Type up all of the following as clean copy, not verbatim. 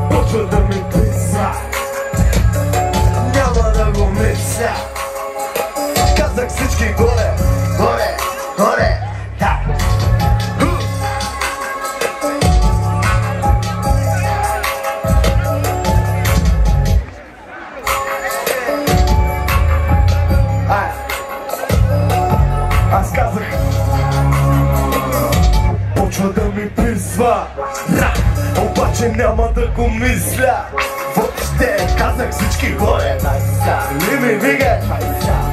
Почва да ми писва, няма да го мисля. Казах всички горе, горе, горе. Аз казах, почва да ми писва, обаче няма да го мисля. Въобще казах всички горе, не ми вигай,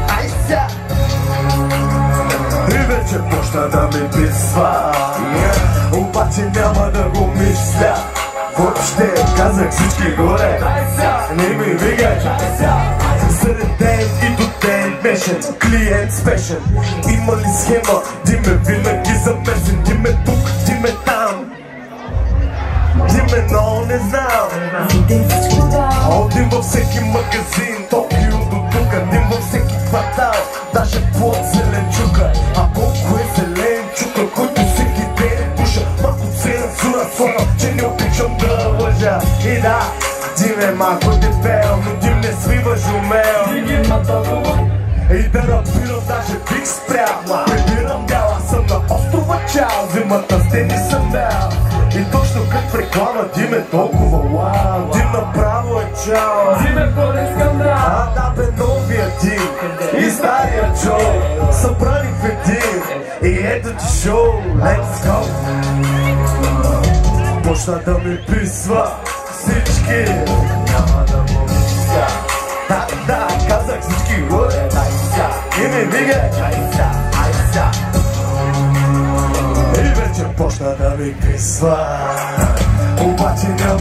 айса. И вече почна да ми писва, обаче няма да го мисля. Въобще казах всички горе, не ми вигай. Сред ден и до ден днешен, клиент спешен. Има ли схема, ти ме винаги замесен. Ти ме тук, ти ме там, ти ме много не знам. Одим във всеки магазин, Токио до тука. Дим във всеки квартал, даже плод зеленчука. А колко е зеленчука, който всеки ден пуша. Малко цензура слава, че не обичам да лъжа. И да, Дим е малко дебел, но Дим не свива жумел. И да рапирам, даже бих спрял. Прибирам дял, аз съм на острова Чао. Зимата стени съм мел. И точно като в реклама Дим е толкова вау. Дим направо е чао. Дим е пълен скандал. А да бе новия Дим и стария Джо събрани в един. И ето ти шоу, let's go. Почна да ми писва всички, няма да го мисля. Да, казах всички горе, и ми вигай, айса. И вече почна да ми писва, обаче няма